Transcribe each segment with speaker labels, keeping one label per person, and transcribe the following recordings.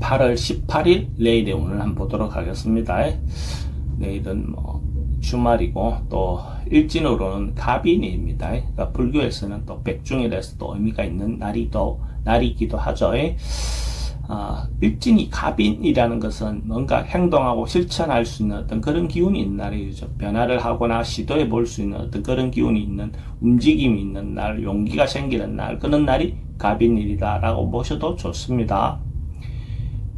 Speaker 1: 8월 18일 내일의 운을 한번 보도록 하겠습니다. 내일은 주말이고 또 일진으로는 갑인일입니다. 그러니까 불교에서는 또 백중일에서 또 의미가 있는 날이기도 하죠. 일진이 갑인이라는 것은 뭔가 행동하고 실천할 수 있는 어떤 그런 기운이 있는 날이죠. 변화를 하거나 시도해 볼 수 있는 어떤 그런 기운이 있는, 움직임이 있는 날, 용기가 생기는 날, 그런 날이 갑인일이다 라고 보셔도 좋습니다.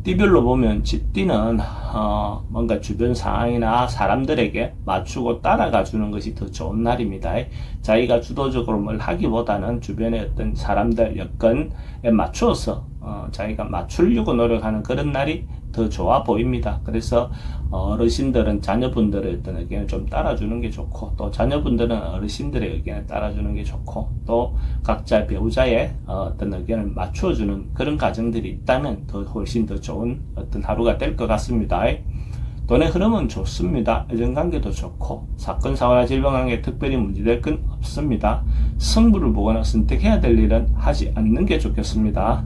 Speaker 1: 띠별로 보면 쥐띠는 뭔가 주변 상황이나 사람들에게 맞추고 따라가 주는 것이 더 좋은 날입니다. 자기가 주도적으로 뭘 하기보다는 주변의 어떤 사람들 여건에 맞추어서 자기가 맞추려고 노력하는 그런 날이 더 좋아 보입니다. 그래서 어르신들은 자녀분들의 어떤 의견을 좀 따라주는 게 좋고, 또 자녀분들은 어르신들의 의견을 따라주는 게 좋고, 또 각자 배우자의 어떤 의견을 맞춰주는 그런 가정들이 있다면 훨씬 더 좋은 어떤 하루가 될 것 같습니다. 돈의 흐름은 좋습니다. 애정관계도 좋고, 사건, 사고나 질병관계에 특별히 문제될 건 없습니다. 승부를 보거나 선택해야 될 일은 하지 않는 게 좋겠습니다.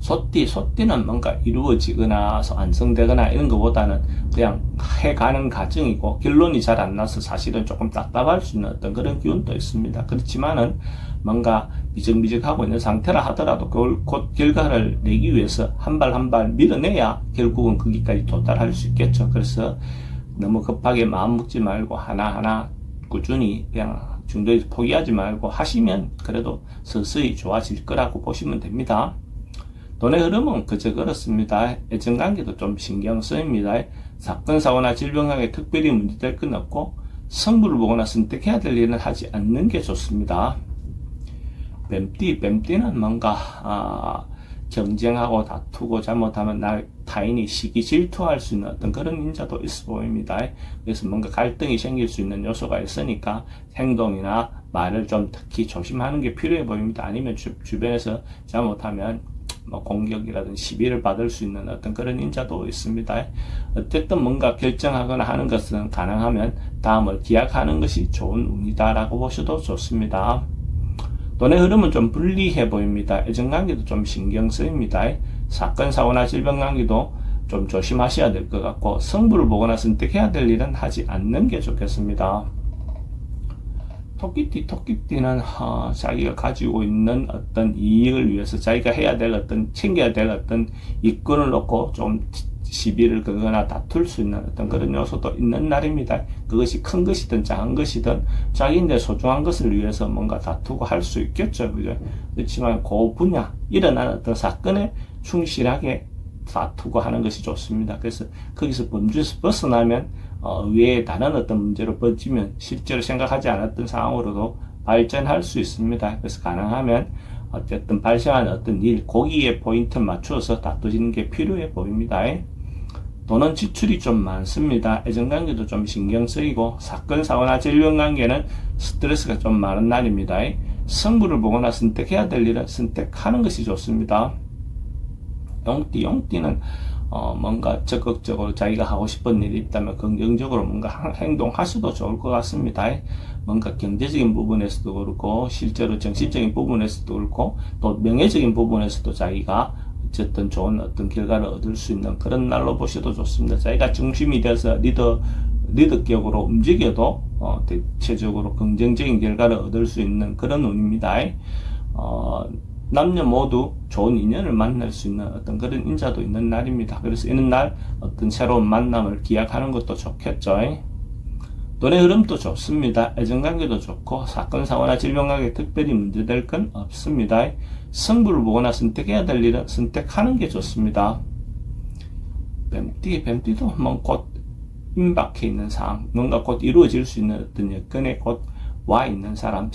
Speaker 1: 소띠는 뭔가 이루어지거나 완성되거나 이런 것보다는 그냥 해가는 과정이고, 결론이 잘 안 나서 사실은 조금 답답할 수 있는 어떤 그런 기운도 있습니다. 그렇지만은 뭔가 미적미적하고 있는 상태라 하더라도 곧 결과를 내기 위해서 한 발 한 발 밀어내야 결국은 거기까지 도달할 수 있겠죠. 그래서 너무 급하게 마음 먹지 말고 하나하나 꾸준히 그냥 중도에서 포기하지 말고 하시면 그래도 서서히 좋아질 거라고 보시면 됩니다. 돈의 흐름은 그저 그렇습니다. 애정관계도 좀 신경 쓰입니다. 사건, 사고나 질병관계에 특별히 문제될 건 없고, 승부를 보거나 선택해야 될 일은 하지 않는 게 좋습니다. 뱀띠는 뭔가 경쟁하고 다투고 잘못하면 타인이 시기 질투할 수 있는 어떤 그런 인자도 있어 보입니다. 그래서 뭔가 갈등이 생길 수 있는 요소가 있으니까 행동이나 말을 좀 특히 조심하는 게 필요해 보입니다. 아니면 주변에서 잘못하면 공격이라든지 시비를 받을 수 있는 어떤 그런 인자도 있습니다. 어쨌든 뭔가 결정하거나 하는 것은 가능하면 다음을 기약하는 것이 좋은 운이다라고 보셔도 좋습니다. 돈의 흐름은 좀 불리해 보입니다. 애정관계도 좀 신경 쓰입니다. 사건, 사고나 질병관계도 좀 조심하셔야 될 것 같고, 승부를 보거나 선택해야 될 일은 하지 않는 게 좋겠습니다. 토끼띠는 자기가 가지고 있는 어떤 이익을 위해서 자기가 해야 될 챙겨야 될 어떤 이권을 놓고 좀 시비를 걸거나 다툴 수 있는 어떤 그런 요소도 있는 날입니다. 그것이 큰 것이든 작은 것이든 자기인데 소중한 것을 위해서 뭔가 다투고 할 수 있겠죠. 그죠? 그렇지만 그 분야, 일어난 어떤 사건에 충실하게 다투고 하는 것이 좋습니다. 그래서 거기서 범주에서 벗어나면 외에 다른 어떤 문제로 번지면 실제로 생각하지 않았던 상황으로도 발전할 수 있습니다. 그래서 가능하면 어쨌든 발생한 어떤 일, 거기에 포인트를 맞추어서 다투지는 게 필요해 보입니다. 돈은 지출이 좀 많습니다. 애정관계도 좀 신경 쓰이고, 사건, 사고나 질병관계는 스트레스가 좀 많은 날입니다. 승부를 보거나 선택해야 될 일은 선택하는 것이 좋습니다. 용띠는 뭔가 적극적으로 자기가 하고 싶은 일이 있다면 긍정적으로 뭔가 행동하셔도 좋을 것 같습니다. 뭔가 경제적인 부분에서도 그렇고, 실제로 정신적인 부분에서도 그렇고, 또 명예적인 부분에서도 자기가 어쨌든 좋은 어떤 결과를 얻을 수 있는 그런 날로 보셔도 좋습니다. 자기가 중심이 돼서 리더격으로 움직여도 대체적으로 긍정적인 결과를 얻을 수 있는 그런 운입니다. 남녀 모두 좋은 인연을 만날 수 있는 어떤 그런 인자도 있는 날입니다. 그래서 이런 날 어떤 새로운 만남을 기약하는 것도 좋겠죠. 돈의 흐름도 좋습니다. 애정관계도 좋고, 사건, 사고나 질병관계에 특별히 문제될 건 없습니다. 승부를 보거나 선택해야 될 일은 선택하는 게 좋습니다. 뱀띠도 곧 임박해 있는 상황, 뭔가 곧 이루어질 수 있는 어떤 여건에 곧 와 있는 사람,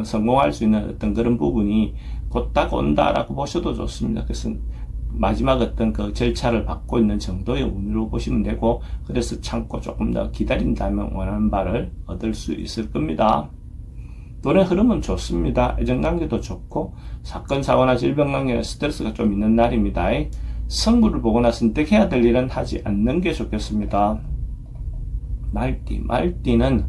Speaker 1: 성공할 수 있는 어떤 그런 부분이 곧 다가온다라고 보셔도 좋습니다. 그래서 마지막 어떤 그 절차를 받고 있는 정도의 운으로 보시면 되고, 그래서 참고 조금 더 기다린다면 원하는 바를 얻을 수 있을 겁니다. 돈의 흐름은 좋습니다. 애정관계도 좋고, 사건, 사고나 질병관계는 스트레스가 좀 있는 날입니다. 승부를 보거나 선택해야 될 일은 하지 않는 게 좋겠습니다. 말띠는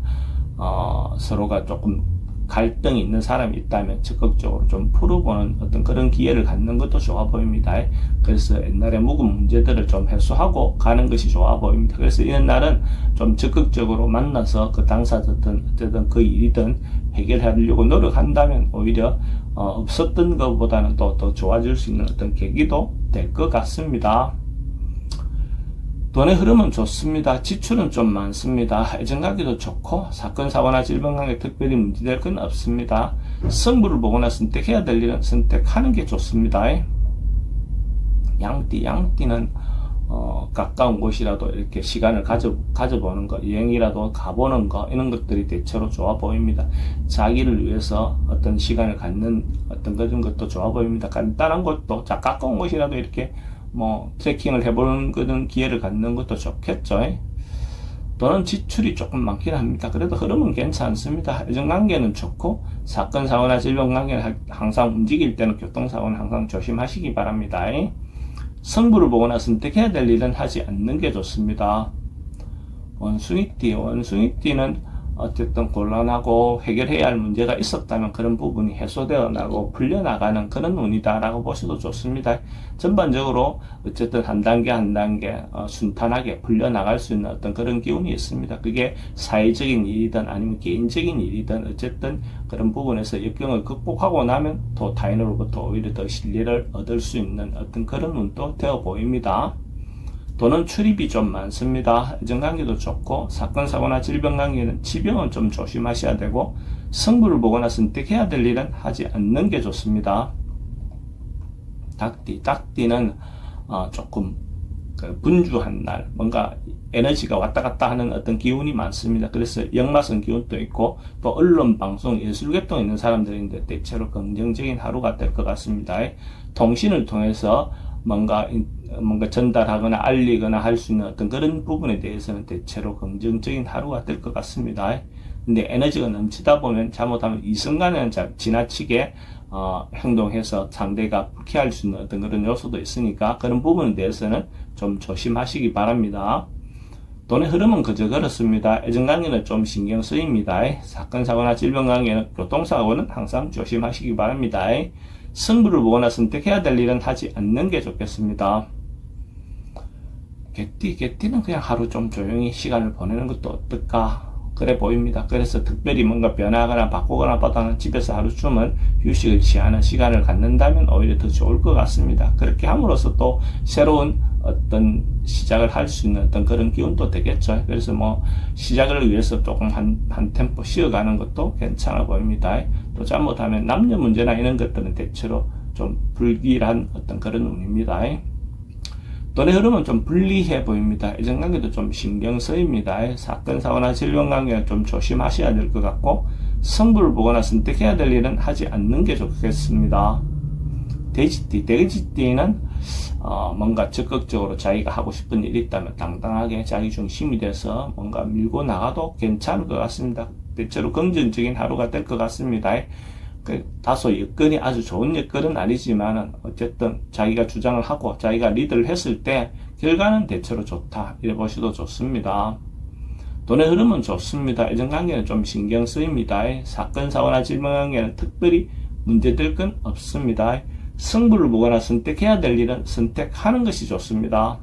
Speaker 1: 서로가 조금 갈등이 있는 사람이 있다면 적극적으로 좀 풀어보는 어떤 그런 기회를 갖는 것도 좋아 보입니다. 그래서 옛날에 묵은 문제들을 좀 해소하고 가는 것이 좋아 보입니다. 그래서 이런 날은 좀 적극적으로 만나서 그 당사자든 어쨌든 그 일이든 해결하려고 노력한다면 오히려 없었던 것보다는 또 더 좋아질 수 있는 어떤 계기도 될 것 같습니다. 돈의 흐름은 좋습니다. 지출은 좀 많습니다. 애정가기도 좋고 사건 사고나 질병관계 특별히 문제될 건 없습니다. 승부를 보거나 선택해야 될 일은 선택하는 게 좋습니다. 양띠는 가까운 곳이라도 이렇게 시간을 가져보는 거, 여행이라도 가보는 거, 이런 것들이 대체로 좋아 보입니다. 자기를 위해서 어떤 시간을 갖는 어떤 그런 것도 좋아 보입니다. 간단한 것도, 가까운 곳이라도 이렇게 트레킹을 해보는 그런 기회를 갖는 것도 좋겠죠. 또는 지출이 조금 많긴 합니다. 그래도 흐름은 괜찮습니다. 애정관계는 좋고, 사건, 사고나 질병관계는 항상 움직일 때는 교통사고는 항상 조심하시기 바랍니다. 승부를 보거나 선택해야 될 일은 하지 않는 게 좋습니다. 원숭이띠는 어쨌든 곤란하고 해결해야 할 문제가 있었다면 그런 부분이 해소되어 나고 풀려나가는 그런 운이다라고 보셔도 좋습니다. 전반적으로 어쨌든 한 단계 한 단계 순탄하게 풀려나갈 수 있는 어떤 그런 기운이 있습니다. 그게 사회적인 일이든 아니면 개인적인 일이든 어쨌든 그런 부분에서 역경을 극복하고 나면 또 타인으로부터 오히려 더 신뢰를 얻을 수 있는 어떤 그런 운도 되어 보입니다. 돈은 출입이 좀 많습니다. 애정관계도 좋고 사건 사고나 질병관계는 치병은 좀 조심하셔야 되고 승부를 보거나 선택해야 될 일은 하지 않는 게 좋습니다. 닭띠는 조금 분주한 날, 뭔가 에너지가 왔다 갔다 하는 어떤 기운이 많습니다. 그래서 역마성 기운도 있고 또 언론, 방송, 예술계통에 있는 사람들인데 대체로 긍정적인 하루가 될 것 같습니다. 통신을 통해서 뭔가 전달하거나 알리거나 할 수 있는 어떤 그런 부분에 대해서는 대체로 긍정적인 하루가 될 것 같습니다. 근데 에너지가 넘치다 보면 잘못하면 이순간은 지나치게 행동해서 상대가 불쾌할 수 있는 어떤 그런 요소도 있으니까 그런 부분에 대해서는 좀 조심하시기 바랍니다. 돈의 흐름은 그저 그렇습니다. 애정관계는 좀 신경 쓰입니다. 사건 사고나 질병관계는 교통사고는 항상 조심하시기 바랍니다. 승부를 보거나 선택해야 될 일은 하지 않는 게 좋겠습니다. 개띠는 그냥 하루 좀 조용히 시간을 보내는 것도 어떨까 그래 보입니다. 그래서 특별히 뭔가 변화하거나 바꾸거나 보다는 집에서 하루쯤은 휴식을 취하는 시간을 갖는다면 오히려 더 좋을 것 같습니다. 그렇게 함으로써 또 새로운 어떤 시작을 할 수 있는 어떤 그런 기운도 되겠죠. 그래서 시작을 위해서 조금 한 템포 쉬어가는 것도 괜찮아 보입니다. 또 잘못하면 남녀 문제나 이런 것들은 대체로 좀 불길한 어떤 그런 운입니다. 돈의 흐름은 좀 불리해 보입니다. 애정관계도 좀 신경 쓰입니다. 사건, 사고나 질병관계는 좀 조심하셔야 될 것 같고 승부를 보거나 선택해야 될 일은 하지 않는 게 좋겠습니다. 돼지띠는 뭔가 적극적으로 자기가 하고 싶은 일이 있다면 당당하게 자기 중심이 돼서 뭔가 밀고 나가도 괜찮을 것 같습니다. 대체로 긍정적인 하루가 될 것 같습니다. 다소 여건이 아주 좋은 여건은 아니지만 어쨌든 자기가 주장을 하고 자기가 리드를 했을 때 결과는 대체로 좋다 이래 보셔도 좋습니다. 돈의 흐름은 좋습니다. 애정관계는 좀 신경 쓰입니다. 사건 사고나 질병관계는 특별히 문제될 건 없습니다. 승부를 보거나 선택해야 될 일은 선택하는 것이 좋습니다.